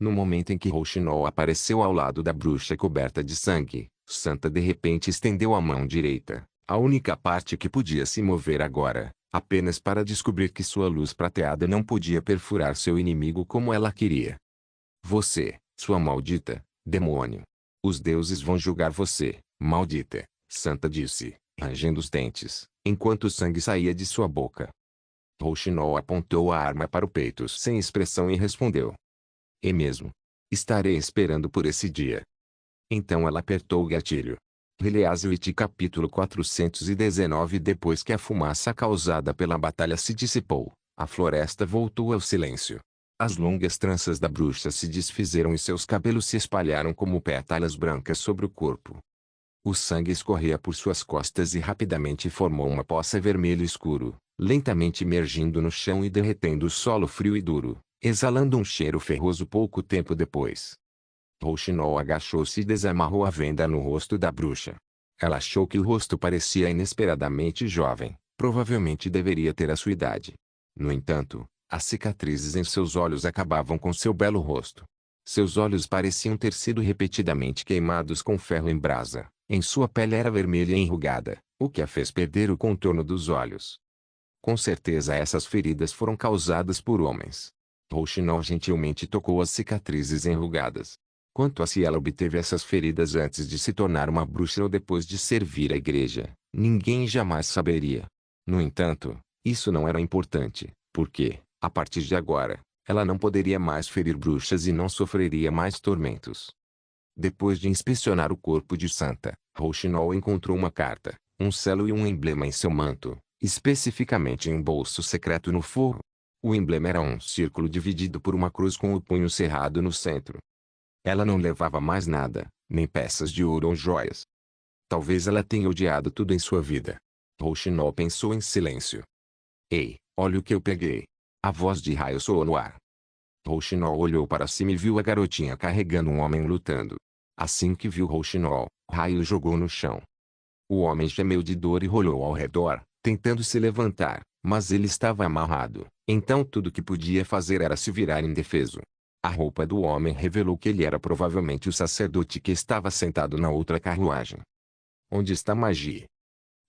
No momento em que Rouxinol apareceu ao lado da bruxa coberta de sangue, Santa de repente estendeu a mão direita, a única parte que podia se mover agora, apenas para descobrir que sua luz prateada não podia perfurar seu inimigo como ela queria. Você, sua maldita, demônio. Os deuses vão julgar você, maldita, Santa disse, rangendo os dentes, enquanto o sangue saía de sua boca. Rouxinol apontou a arma para o peito sem expressão e respondeu. É mesmo. Estarei esperando por esse dia. Então ela apertou o gatilho. Release capítulo 419. Depois que a fumaça causada pela batalha se dissipou, a floresta voltou ao silêncio. As longas tranças da bruxa se desfizeram e seus cabelos se espalharam como pétalas brancas sobre o corpo. O sangue escorria por suas costas e rapidamente formou uma poça vermelho escuro, lentamente emergindo no chão e derretendo o solo frio e duro, exalando um cheiro ferroso pouco tempo depois. Rouxinol agachou-se e desamarrou a venda no rosto da bruxa. Ela achou que o rosto parecia inesperadamente jovem, provavelmente deveria ter a sua idade. No entanto, as cicatrizes em seus olhos acabavam com seu belo rosto. Seus olhos pareciam ter sido repetidamente queimados com ferro em brasa. Em sua pele era vermelha e enrugada, o que a fez perder o contorno dos olhos. Com certeza essas feridas foram causadas por homens. Rouxinol gentilmente tocou as cicatrizes enrugadas. Quanto a se ela obteve essas feridas antes de se tornar uma bruxa ou depois de servir a igreja, ninguém jamais saberia. No entanto, isso não era importante, porque, a partir de agora, ela não poderia mais ferir bruxas e não sofreria mais tormentos. Depois de inspecionar o corpo de Santa, Rouxinol encontrou uma carta, um selo e um emblema em seu manto, especificamente em um bolso secreto no forro. O emblema era um círculo dividido por uma cruz com o punho cerrado no centro. Ela não levava mais nada, nem peças de ouro ou joias. Talvez ela tenha odiado tudo em sua vida. Rouxinol pensou em silêncio. Ei, olha o que eu peguei. A voz de Raio soou no ar. Rouxinol olhou para cima e viu a garotinha carregando um homem lutando. Assim que viu Rouxinol, Raio jogou no chão. O homem gemeu de dor e rolou ao redor, tentando se levantar, mas ele estava amarrado, então tudo que podia fazer era se virar indefeso. A roupa do homem revelou que ele era provavelmente o sacerdote que estava sentado na outra carruagem. Onde está Magie?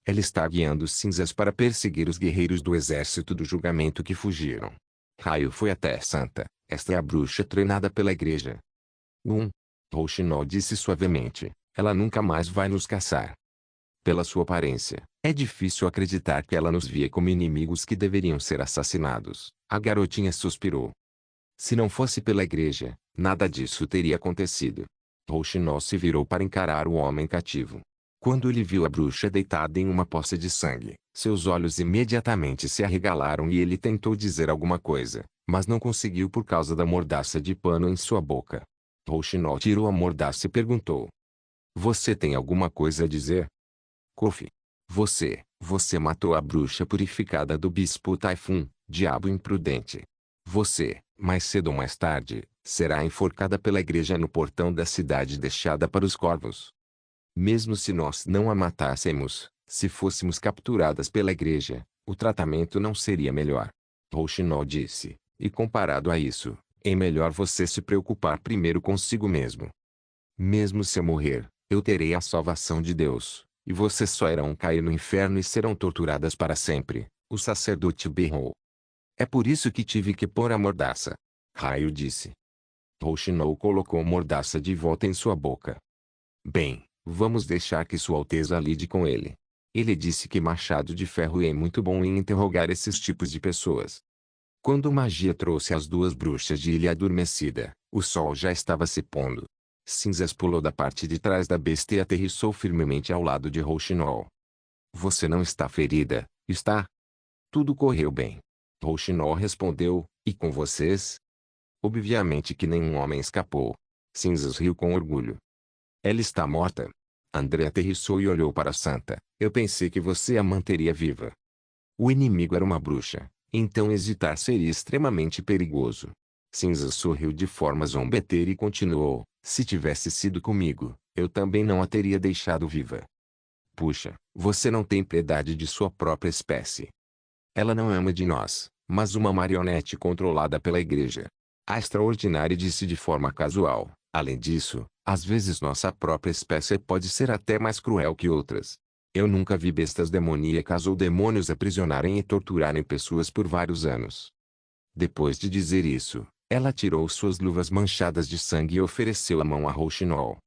Ela está guiando os cinzas para perseguir os guerreiros do exército do julgamento que fugiram. Raio foi até Santa, esta é a bruxa treinada pela igreja. Rouxinol disse suavemente. Ela nunca mais vai nos caçar. Pela sua aparência, é difícil acreditar que ela nos via como inimigos que deveriam ser assassinados. A garotinha suspirou. Se não fosse pela igreja, nada disso teria acontecido. Rouxinol se virou para encarar o homem cativo. Quando ele viu a bruxa deitada em uma poça de sangue, seus olhos imediatamente se arregalaram e ele tentou dizer alguma coisa, mas não conseguiu por causa da mordaça de pano em sua boca. Rouxinol tirou a mordaça e perguntou. Você tem alguma coisa a dizer? Kofi. Você matou a bruxa purificada do bispo Typhon, diabo imprudente. Você, mais cedo ou mais tarde, será enforcada pela igreja no portão da cidade e deixada para os corvos. Mesmo se nós não a matássemos, se fôssemos capturadas pela igreja, o tratamento não seria melhor. Rouxinol disse, e comparado a isso, é melhor você se preocupar primeiro consigo mesmo. Mesmo se eu morrer, eu terei a salvação de Deus, e vocês só irão cair no inferno e serão torturadas para sempre, o sacerdote berrou. É por isso que tive que pôr a mordaça. Raio disse. Rouxinol colocou a mordaça de volta em sua boca. Bem, vamos deixar que Sua Alteza lide com ele. Ele disse que Machado de Ferro é muito bom em interrogar esses tipos de pessoas. Quando magia trouxe as duas bruxas de ilha adormecida, o sol já estava se pondo. Cinzas pulou da parte de trás da besta e aterrissou firmemente ao lado de Rouxinol. Você não está ferida, está? Tudo correu bem. Rouxinol respondeu, e com vocês? Obviamente que nenhum homem escapou. Cinzas riu com orgulho. Ela está morta. André aterrissou e olhou para a santa. Eu pensei que você a manteria viva. O inimigo era uma bruxa, então hesitar seria extremamente perigoso. Cinzas sorriu de forma zombeteira e continuou. Se tivesse sido comigo, eu também não a teria deixado viva. Puxa, você não tem piedade de sua própria espécie. Ela não é uma de nós, mas uma marionete controlada pela igreja. A extraordinária disse de forma casual. Além disso, às vezes nossa própria espécie pode ser até mais cruel que outras. Eu nunca vi bestas demoníacas ou demônios aprisionarem e torturarem pessoas por vários anos. Depois de dizer isso, ela tirou suas luvas manchadas de sangue e ofereceu a mão a Rouxinol.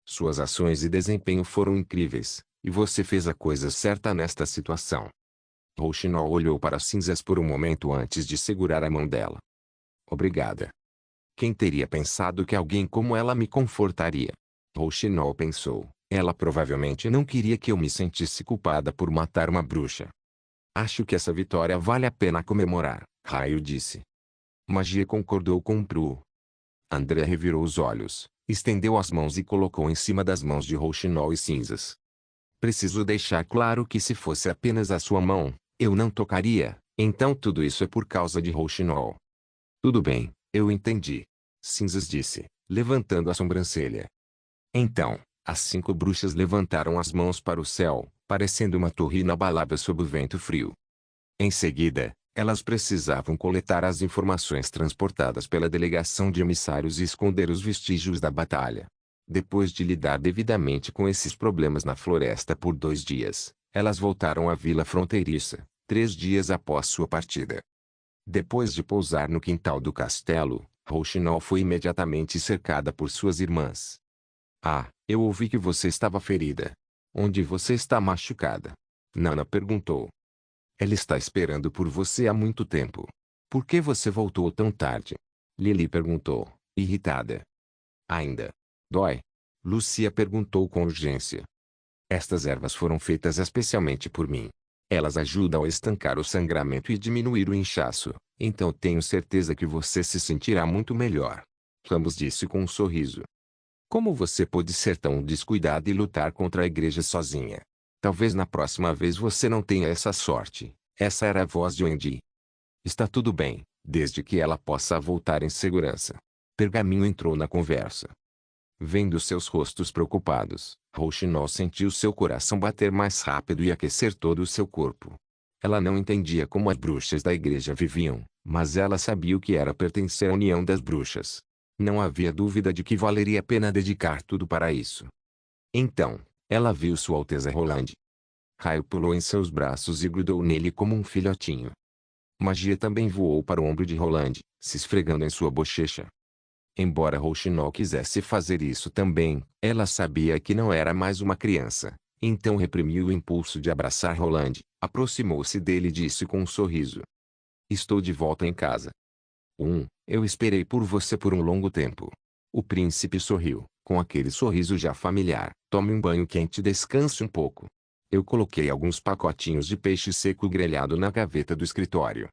Suas ações e desempenho foram incríveis, e você fez a coisa certa nesta situação. Rouxinol olhou para Cinzas por um momento antes de segurar a mão dela. Obrigada. Quem teria pensado que alguém como ela me confortaria? Rouxinol pensou. Ela provavelmente não queria que eu me sentisse culpada por matar uma bruxa. Acho que essa vitória vale a pena comemorar, Raio disse. Magia concordou com Pru. André revirou os olhos, estendeu as mãos e colocou em cima das mãos de Rouxinol e Cinzas. Preciso deixar claro que se fosse apenas a sua mão, eu não tocaria, então tudo isso é por causa de Rouxinol. Tudo bem, eu entendi. Cinzas disse, levantando a sobrancelha. Então, as 5 bruxas levantaram as mãos para o céu, parecendo uma torre inabalável sob o vento frio. Em seguida, elas precisavam coletar as informações transportadas pela delegação de emissários e esconder os vestígios da batalha. Depois de lidar devidamente com esses problemas na floresta por 2 dias, elas voltaram à vila fronteiriça, 3 dias após sua partida. Depois de pousar no quintal do castelo, Rouxinol foi imediatamente cercada por suas irmãs. Ah, eu ouvi que você estava ferida. Onde você está machucada? Nana perguntou. Ela está esperando por você há muito tempo. Por que você voltou tão tarde? Lily perguntou, irritada. Ainda dói? Lucia perguntou com urgência. Estas ervas foram feitas especialmente por mim. Elas ajudam a estancar o sangramento e diminuir o inchaço, então tenho certeza que você se sentirá muito melhor. Ramos disse com um sorriso. Como você pôde ser tão descuidada e lutar contra a igreja sozinha? Talvez na próxima vez você não tenha essa sorte. Essa era a voz de Wendy. Está tudo bem, desde que ela possa voltar em segurança. Pergaminho entrou na conversa. Vendo seus rostos preocupados, Rouxinol sentiu seu coração bater mais rápido e aquecer todo o seu corpo. Ela não entendia como as bruxas da igreja viviam, mas ela sabia o que era pertencer à união das bruxas. Não havia dúvida de que valeria a pena dedicar tudo para isso. Então, ela viu Sua Alteza Roland. Raio pulou em seus braços e grudou nele como um filhotinho. Magia também voou para o ombro de Roland, se esfregando em sua bochecha. Embora Rouxinol quisesse fazer isso também, ela sabia que não era mais uma criança. Então reprimiu o impulso de abraçar Roland, aproximou-se dele e disse com um sorriso: Estou de volta em casa. Eu esperei por você por um longo tempo. O príncipe sorriu, com aquele sorriso já familiar. Tome um banho quente e descanse um pouco. Eu coloquei alguns pacotinhos de peixe seco grelhado na gaveta do escritório.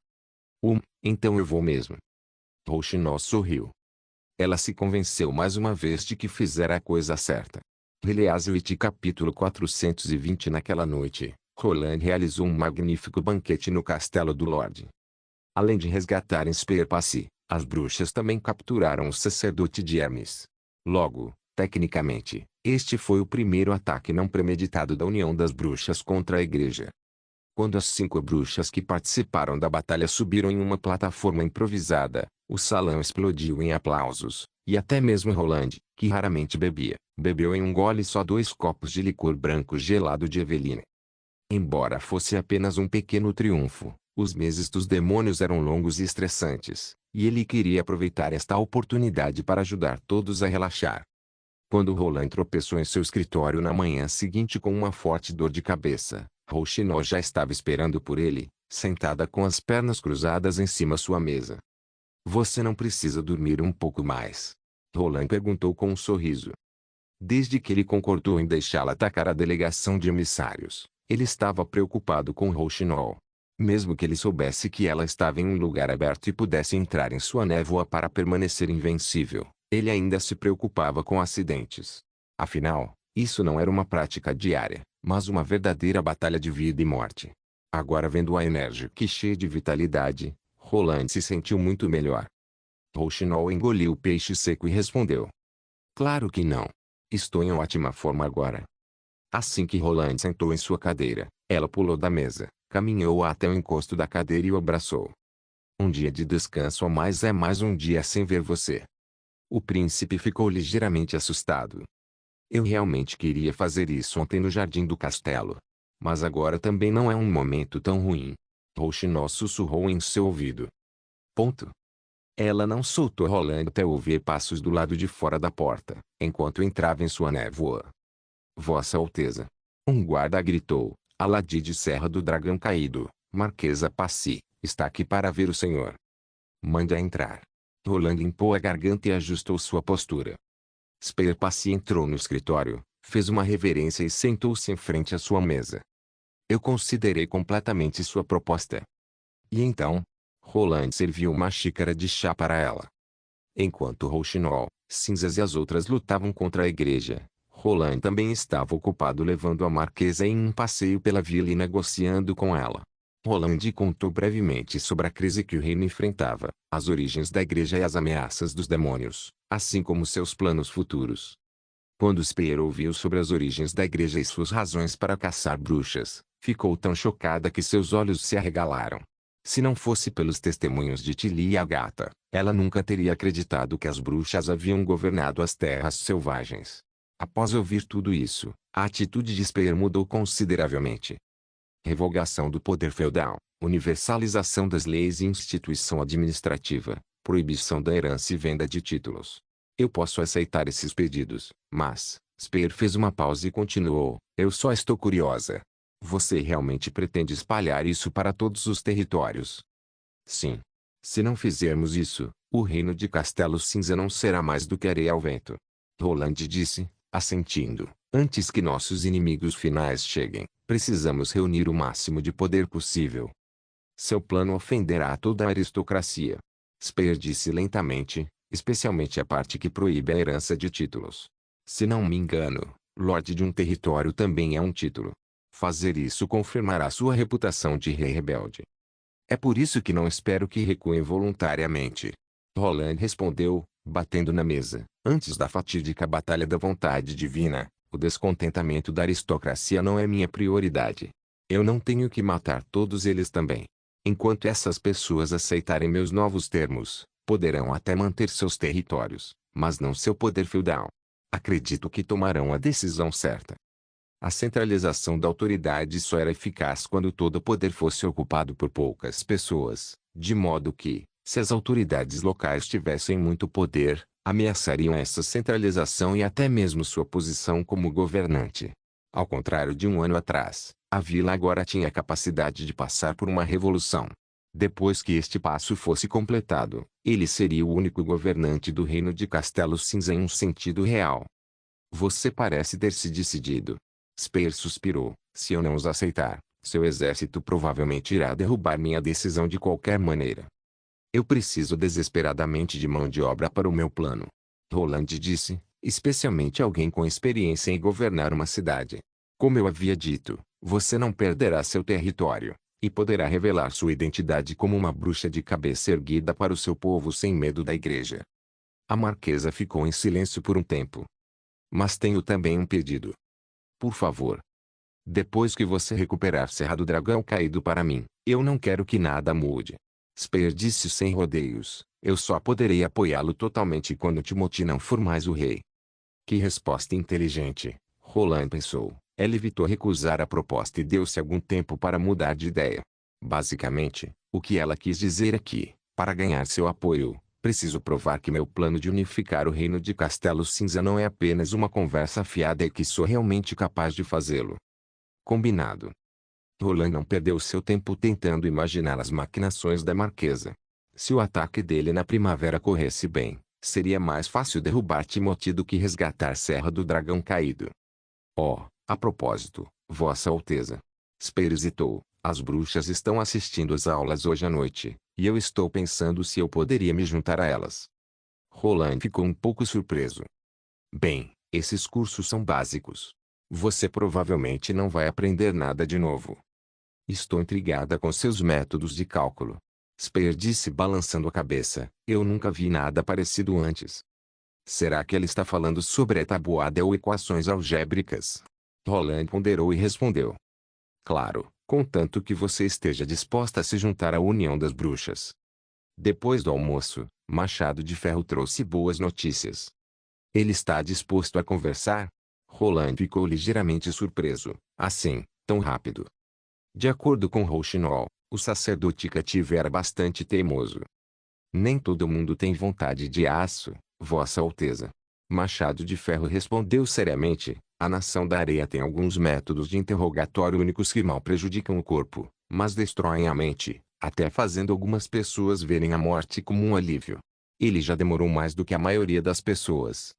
Então eu vou mesmo. Rouxinol sorriu. Ela se convenceu mais uma vez de que fizera a coisa certa. Release-it capítulo 420. Naquela noite, Roland realizou um magnífico banquete no castelo do Lorde. Além de resgatarem Spearpassy, as bruxas também capturaram o sacerdote de Hermes. Logo, tecnicamente, este foi o primeiro ataque não premeditado da União das Bruxas contra a Igreja. Quando as 5 bruxas que participaram da batalha subiram em uma plataforma improvisada, o salão explodiu em aplausos, e até mesmo Roland, que raramente bebia, bebeu em um gole só 2 copos de licor branco gelado de Eveline. Embora fosse apenas um pequeno triunfo, os meses dos demônios eram longos e estressantes, e ele queria aproveitar esta oportunidade para ajudar todos a relaxar. Quando Roland tropeçou em seu escritório na manhã seguinte com uma forte dor de cabeça, Rouxinol já estava esperando por ele, sentada com as pernas cruzadas em cima sua mesa. Você não precisa dormir um pouco mais? Roland perguntou com um sorriso. Desde que ele concordou em deixá-la atacar a delegação de emissários, ele estava preocupado com Rouxinol. Mesmo que ele soubesse que ela estava em um lugar aberto e pudesse entrar em sua névoa para permanecer invencível, ele ainda se preocupava com acidentes. Afinal, isso não era uma prática diária, mas uma verdadeira batalha de vida e morte. Agora vendo-a enérgica e cheia de vitalidade, Roland se sentiu muito melhor. Rouxinol engoliu o peixe seco e respondeu: Claro que não. Estou em ótima forma agora. Assim que Roland sentou em sua cadeira, ela pulou da mesa, caminhou até o encosto da cadeira e o abraçou. Um dia de descanso a mais é mais um dia sem ver você. O príncipe ficou ligeiramente assustado. Eu realmente queria fazer isso ontem no jardim do castelo. Mas agora também não é um momento tão ruim. Rouxinol sussurrou em seu ouvido. Ponto. Ela não soltou Roland até ouvir passos do lado de fora da porta, enquanto entrava em sua névoa. Vossa Alteza. Um guarda gritou, Aladi de Serra do Dragão Caído, Marquesa Passy, está aqui para ver o senhor. Mande-a entrar. Roland limpou a garganta e ajustou sua postura. Spearpassy entrou no escritório, fez uma reverência e sentou-se em frente à sua mesa. Eu considerei completamente sua proposta. E então? Roland serviu uma xícara de chá para ela. Enquanto Rouxinol, Cinzas e as outras lutavam contra a igreja, Roland também estava ocupado levando a marquesa em um passeio pela vila e negociando com ela. Roland contou brevemente sobre a crise que o reino enfrentava, as origens da igreja e as ameaças dos demônios, assim como seus planos futuros. Quando Spear ouviu sobre as origens da igreja e suas razões para caçar bruxas, ficou tão chocada que seus olhos se arregalaram. Se não fosse pelos testemunhos de Tilly e Agatha, ela nunca teria acreditado que as bruxas haviam governado as terras selvagens. Após ouvir tudo isso, a atitude de Spear mudou consideravelmente. Revogação do poder feudal, universalização das leis e instituição administrativa, proibição da herança e venda de títulos. Eu posso aceitar esses pedidos, mas, Spear fez uma pausa e continuou, eu só estou curiosa. Você realmente pretende espalhar isso para todos os territórios? Sim. Se não fizermos isso, o reino de Castelo Cinza não será mais do que areia ao vento. Roland disse, assentindo. Antes que nossos inimigos finais cheguem, precisamos reunir o máximo de poder possível. Seu plano ofenderá toda a aristocracia. Spear disse lentamente, especialmente a parte que proíbe a herança de títulos. Se não me engano, Lorde de um território também é um título. Fazer isso confirmará sua reputação de rei rebelde. É por isso que não espero que recuem voluntariamente. Roland respondeu, batendo na mesa. Antes da fatídica batalha da vontade divina, o descontentamento da aristocracia não é minha prioridade. Eu não tenho que matar todos eles também. Enquanto essas pessoas aceitarem meus novos termos, poderão até manter seus territórios, mas não seu poder feudal. Acredito que tomarão a decisão certa. A centralização da autoridade só era eficaz quando todo o poder fosse ocupado por poucas pessoas, de modo que, se as autoridades locais tivessem muito poder, ameaçariam essa centralização e até mesmo sua posição como governante. Ao contrário de um ano atrás, a vila agora tinha a capacidade de passar por uma revolução. Depois que este passo fosse completado, ele seria o único governante do reino de Castelo Cinza em um sentido real. Você parece ter se decidido. Spear suspirou. Se eu não os aceitar, seu exército provavelmente irá derrubar minha decisão de qualquer maneira. Eu preciso desesperadamente de mão de obra para o meu plano. Roland disse, especialmente alguém com experiência em governar uma cidade. Como eu havia dito, você não perderá seu território, e poderá revelar sua identidade como uma bruxa de cabeça erguida para o seu povo sem medo da igreja. A marquesa ficou em silêncio por um tempo. Mas tenho também um pedido. Por favor. Depois que você recuperar Serra do Dragão Caído para mim, eu não quero que nada mude. Spear disse sem rodeios, eu só poderei apoiá-lo totalmente quando Timothy não for mais o rei. Que resposta inteligente, Roland pensou. Ela evitou recusar a proposta e deu-se algum tempo para mudar de ideia. Basicamente, o que ela quis dizer é que, para ganhar seu apoio, preciso provar que meu plano de unificar o reino de Castelo Cinza não é apenas uma conversa fiada e que sou realmente capaz de fazê-lo. Combinado. Roland não perdeu seu tempo tentando imaginar as maquinações da marquesa. Se o ataque dele na primavera corresse bem, seria mais fácil derrubar Timothy do que resgatar Serra do Dragão Caído. Oh, a propósito, Vossa Alteza. Spear hesitou. As bruxas estão assistindo às aulas hoje à noite, e eu estou pensando se eu poderia me juntar a elas. Roland ficou um pouco surpreso. Bem, esses cursos são básicos. Você provavelmente não vai aprender nada de novo. Estou intrigada com seus métodos de cálculo. Spear disse balançando a cabeça. Eu nunca vi nada parecido antes. Será que ele está falando sobre a tabuada ou equações algébricas? Roland ponderou e respondeu. Claro, contanto que você esteja disposta a se juntar à União das Bruxas. Depois do almoço, Machado de Ferro trouxe boas notícias. Ele está disposto a conversar? Roland ficou ligeiramente surpreso. Assim, tão rápido. De acordo com Rouxinol, o sacerdote cativo era bastante teimoso. Nem todo mundo tem vontade de aço, Vossa Alteza. Machado de Ferro respondeu seriamente. A nação da areia tem alguns métodos de interrogatório únicos que mal prejudicam o corpo, mas destroem a mente, até fazendo algumas pessoas verem a morte como um alívio. Ele já demorou mais do que a maioria das pessoas.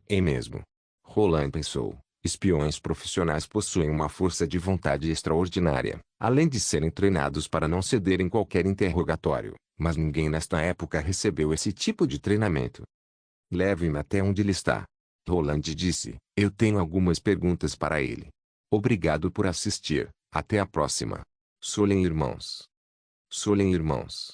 É mesmo. Roland pensou. Espiões profissionais possuem uma força de vontade extraordinária, além de serem treinados para não ceder em qualquer interrogatório, mas ninguém nesta época recebeu esse tipo de treinamento. Leve-me até onde ele está. Roland disse. Eu tenho algumas perguntas para ele. Obrigado por assistir. Até a próxima. Solen irmãos. Solen irmãos.